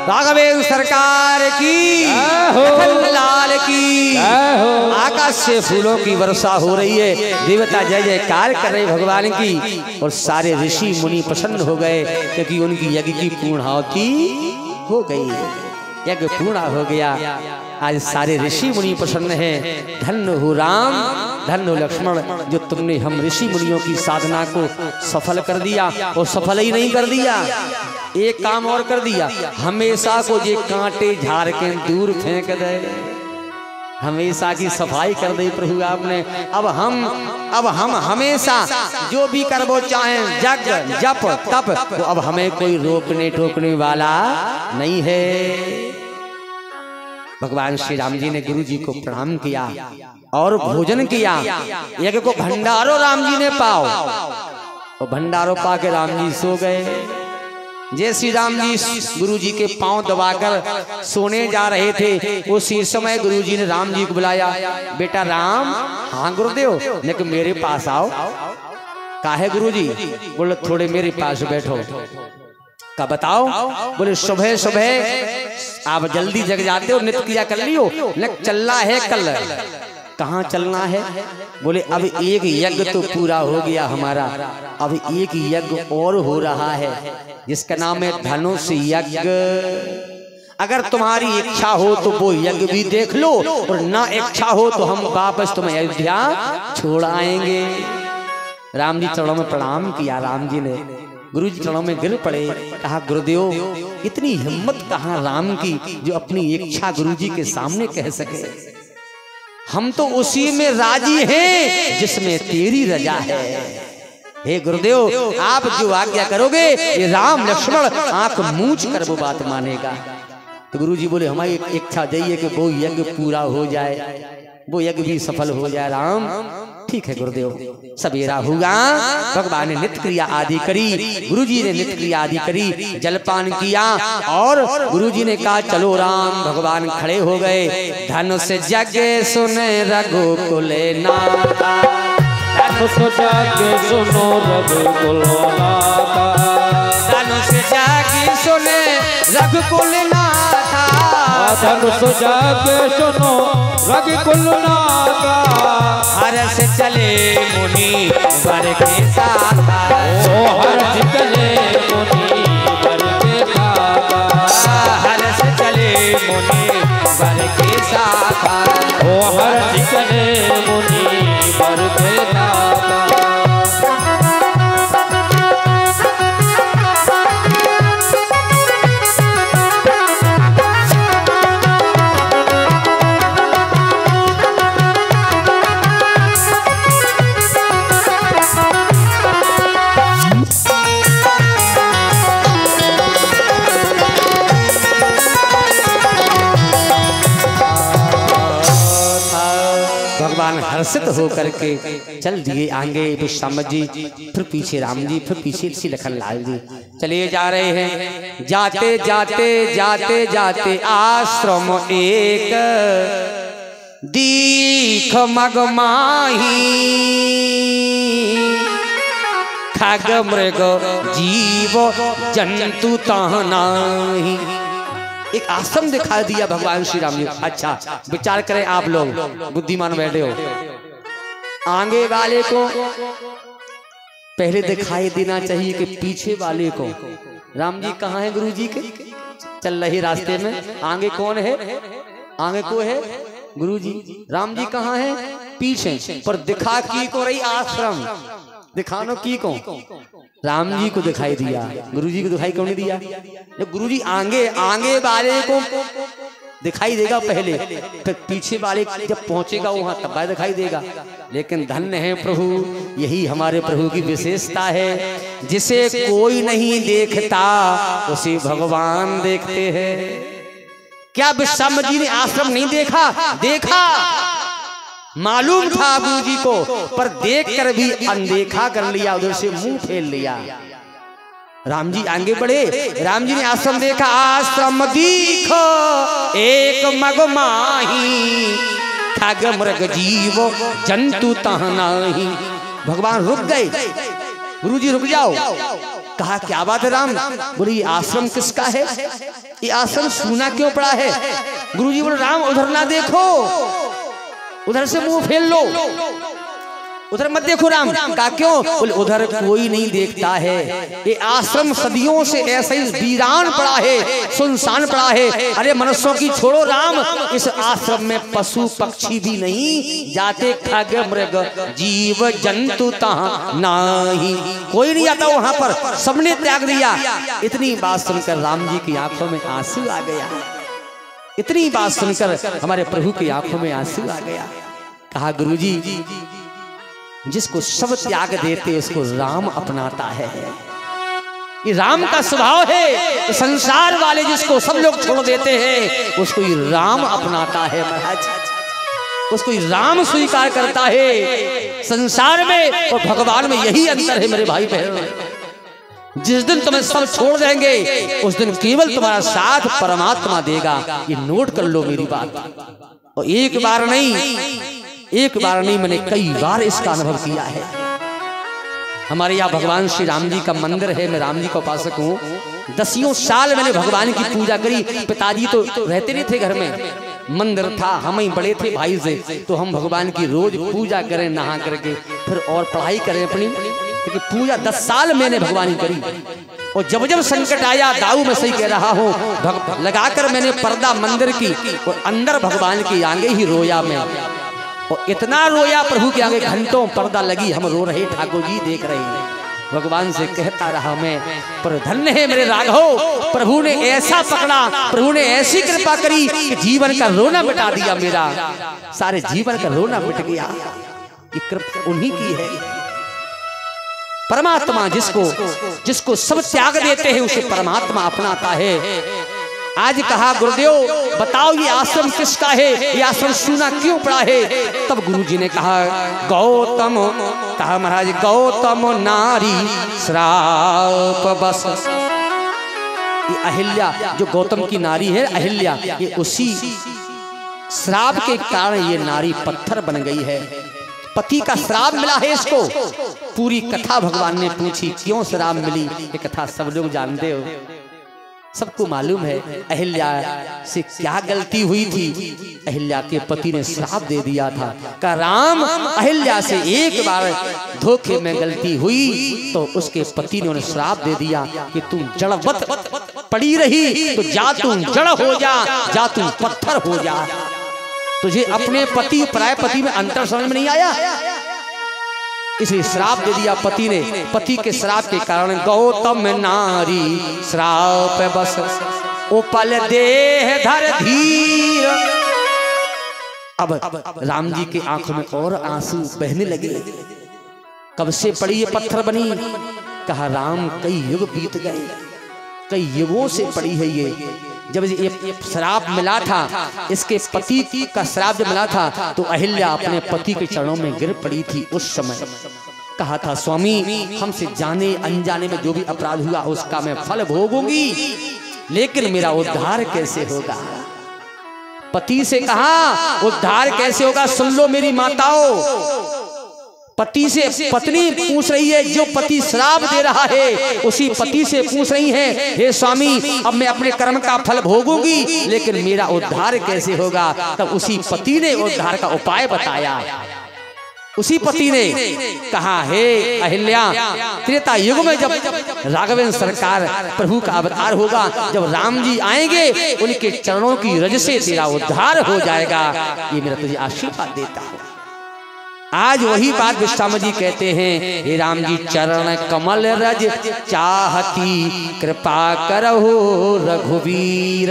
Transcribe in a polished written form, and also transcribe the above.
राघवेंद्र सरकार की, लाल की। आकाश से फूलों की वर्षा हो रही है, देवता जय जयकार कर रहे भगवान की, और सारे ऋषि मुनि प्रसन्न हो गए क्योंकि उनकी यज्ञ की पूर्णाहुति हो गई, यज्ञ पूर्ण हो गया। आज सारे ऋषि मुनि प्रसन्न हैं। धन्य हो राम, धन्य हो लक्ष्मण, जो तुमने हम ऋषि मुनियों की साधना को सफल कर दिया। और सफल ही नहीं कर दिया, एक काम और कर दिया, हमेशा को ये कांटे झाड़ के दूर फेंक दे, हमेशा की सफाई कर दे प्रभु आपने। अब हम हमेशा जो भी करबो चाहें, जग जप तप, तो अब हमें कोई रोकने टोकने वाला नहीं है। भगवान श्री राम जी ने गुरु जी को प्रणाम किया और भोजन किया। यज्ञ को भंडारो राम जी ने पाओ, और भंडारो पा के राम जी सो गए। जय श्री राम जी गुरु जी के पांव दबाकर सोने जा रहे थे, उसी समय गुरु जी ने राम जी को बुलाया। बेटा राम। हाँ गुरुदेव। लेकिन मेरे पास आओ। काहे गुरु जी? बोले थोड़े मेरे पास बैठो। का बताओ? बोले सुबह सुबह आप जल्दी जग जाते हो, नित्य क्रिया कर लियो, चलना है कल। कहाँ चलना है? बोले अब एक यज्ञ तो पूरा हो गया हमारा, अब एक यज्ञ और हो रहा है जिसका नाम है धनुष यज्ञ। अगर तुम्हारी इच्छा हो तो वो यज्ञ भी देख लो, और ना इच्छा हो तो हम वापस तुम्हें अयोध्या छोड़ आएंगे। राम जी चरणों में प्रणाम किया। राम जी ने गुरु जी चरणों में गिर पड़े। कहा गुरुदेव इतनी हिम्मत कहाँ राम की जो अपनी इच्छा गुरु जी के सामने कह सके। हम तो उसी में राजी हैं जिसमें तेरी रजा है। हे गुरुदेव आप जो आज्ञा करोगे ये राम लक्ष्मण आंख मूंछ कर वो बात मानेगा। तो गुरु जी बोले हमारी इच्छा चाहिए कि वो यज्ञ पूरा हो जाए, वो यज्ञ भी सफल हो जाए। राम ठीक है गुरुदेव। सवेरा हुआ, भगवान ने नित्य क्रिया आदि करी, गुरुजी ने नित्य क्रिया आदि करी, जलपान किया, और गुरुजी ने कहा चलो राम। भगवान खड़े हो गए। धनुष जगे सुने रघुकुल नाथा, धनुष जगे सुनो रघुकुल नाथा, धनुष जगे सुने रघुकुल नाथा, धनुष जगे सुनो रघुकुल नाथा। हर्ष चले मुनि वर के साथ, हर्ष चले मुनि वर के साथ, हर्ष चले मुनि वर के साथ, हर्ष चले मुनि वर के साथ। भगवान हर्षित होकर के चल दिए आगे विश्राम जी, फिर पीछे राम जी, फिर पीछे श्री लखन लाल जी चले जा रहे हैं। जाते जाते जाते जाते आश्रम एक दीख मगमाही, खग मृग जीव जंतु तहनाही। एक आश्रम दिखा दिया भगवान श्री राम जी। अच्छा विचार करें आप लोग बुद्धिमान बैठे हो। आगे वाले को पहले दिखाई देना चाहिए कि पीछे वाले को। राम जी कहाँ है गुरु जी के? चल रहे रास्ते में। आगे कौन है? आगे को है गुरु जी। राम जी कहाँ है? पीछे। पर दिखा की को रही आश्रम, दिखानो की को राम जी को दिखाई दिया, गुरु जी को दिखाई क्यों नहीं दिया? जब गुरु जी आगे आगे वाले को दिखाई देगा पहले, फिर पीछे वाले जब पहुंचेगा वहां तब दिखाई देगा। लेकिन धन्य है प्रभु, यही हमारे प्रभु की विशेषता है। जिसे कोई नहीं देखता उसे भगवान देखते हैं। क्या विश्राम जी ने आश्रम नहीं देखा? देखा, मालूम था गुरु जी को, पर देखकर भी अनदेखा कर लिया, उधर से मुंह फेर लिया। राम जी आगे बढ़े। राम जी ने आश्रम देखा। आश्रम दीखो एक मगमाही, खग मृग जीव जंतु तहनाही। भगवान रुक गए। गुरु जी रुक जाओ। कहा क्या बात है राम? बोले ये आश्रम किसका है? ये आश्रम सूना क्यों पड़ा है? गुरुजी बोले राम उधर ना देखो, उधर से मुंह फेर लो, उधर मत देखो राम। कहा क्यों? बोले उधर कोई नहीं देखता है, ये आश्रम सदियों से ऐसे ही वीरान पड़ा है, सुनसान पड़ा है। अरे मनुष्यों की छोड़ो राम, इस आश्रम में पशु पक्षी भी नहीं जाते, खग मृग जीव जंतु तहां नाही, कोई नहीं आता वहां पर, सबने त्याग दिया। इतनी बात सुनकर राम जी की आंखों में आंसू आ गया। इतनी बात सुनकर हमारे प्रभु की आंखों में आंसू आ गया। कहा गुरुजी जिसको सब त्याग देते उसको राम अपनाता है, ये राम का स्वभाव है। संसार वाले जिसको सब लोग छोड़ देते हैं उसको ये राम अपनाता है महाराज, उसको ये राम स्वीकार करता है। संसार में और भगवान में यही अंतर है मेरे भाई बहन। जिस दिन तुम्हें सब छोड़ देंगे उस दिन केवल तुम्हारा साथ परमात्मा देगा, ये नोट कर लो मेरी बात। और एक बार नहीं मैंने कई बार इसका अनुभव किया है। हमारे यहाँ भगवान श्री राम जी का मंदिर है, मैं राम जी का उपासक हूँ। 10 साल मैंने भगवान की पूजा करी। पिताजी तो रहते नहीं थे घर में, मंदिर था, हम ही बड़े थे भाई से, तो हम भगवान की रोज पूजा करें नहा करके, फिर और पढ़ाई करें अपनी, क्योंकि पूजा 10 साल मैंने भगवान की करी। और जब जब संकट आया, दाऊ मैं सही कह रहा हूँ, लगाकर मैंने पर्दा मंदिर की और अंदर भगवान के आगे ही रोया मैं, और इतना रोया प्रभु के आगे, घंटों पर्दा लगी, हम रो रहे, ठाकुर जी देख रहे हैं। भगवान से कहता रहा मैं, पर धन्य है मेरे राघव, प्रभु ने ऐसा पकड़ा, प्रभु ने ऐसी कृपा करी कि जीवन का रोना मिटा दिया मेरा, सारे जीवन का रोना मिट गया। ये कृपा उन्हीं की है। परमात्मा जिसको सब त्याग देते हैं उसे परमात्मा अपनाता है। आज कहा गुरुदेव बताओ ये आश्रम किसका है, ये आश्रम सूना क्यों पड़ा है? तब गुरुजी ने कहा गौतम, कहा महाराज गौतम नारी श्राप बस। ये अहिल्या जो गौतम की नारी है अहिल्या, ये उसी श्राप के कारण ये नारी पत्थर बन गई है। पति का श्राप मिला है इसको। पूरी कथा भगवान ने पूछी क्यों श्राप मिली, ये कथा सब लोग जानते हो, सबको मालूम है। अहिल्या से क्या गलती हुई थी? अहिल्या के पति ने श्राप दे दिया था, कहा राम अहिल्या से एक बार धोखे में गलती हुई तो उसके पति ने उन्हें श्राप दे दिया कि तुम जड़वत पड़ी रही तो जा तुम जड़ हो जा तुम पत्थर हो जा। तुझे अपने पति पराय पति में अंतर समझ में नहीं आया, इसलिए श्राप दे दिया पति ने। पति के श्राप के कारण गौतम नारी श्राप बस उपल देह धर धीर। अब राम जी की आंखों में और आंसू बहने लगे। कब से पड़ी ये पत्थर बनी? कहा राम कई युग बीत गए, कई युगों से पड़ी है ये। जब ये श्राप मिला था, इसके पति का श्राप जब मिला था तो अहिल्या अपने पति के चरणों में गिर पड़ी थी। उस समय कहा था स्वामी हमसे जाने अनजाने में जो भी अपराध हुआ उसका मैं फल भोगूंगी, लेकिन मेरा उद्धार कैसे होगा? पति से कहा उद्धार कैसे होगा? सुन लो मेरी माताओं। पति से पत्नी पूछ रही है, जो पति श्राप दे रहा है उसी पति से पूछ रही है, हे स्वामी अब मैं अपने कर्म का फल भोगूंगी लेकिन मेरा उद्धार कैसे होगा? तब उसी पति ने उद्धार का उपाय बताया। उसी पति ने कहा हे अहिल्या, त्रेता युग में जब राघवेंद्र सरकार प्रभु का अवतार होगा, जब राम जी आएंगे उनके चरणों की रज से तेरा उद्धार हो जाएगा, ये मेरा तुझे आशीर्वाद देता हूँ। आज वही बात विश्वामित्र जी कहते हैं, हे राम जी चरण कमल रज चाहती कृपा करहु रघुवीर।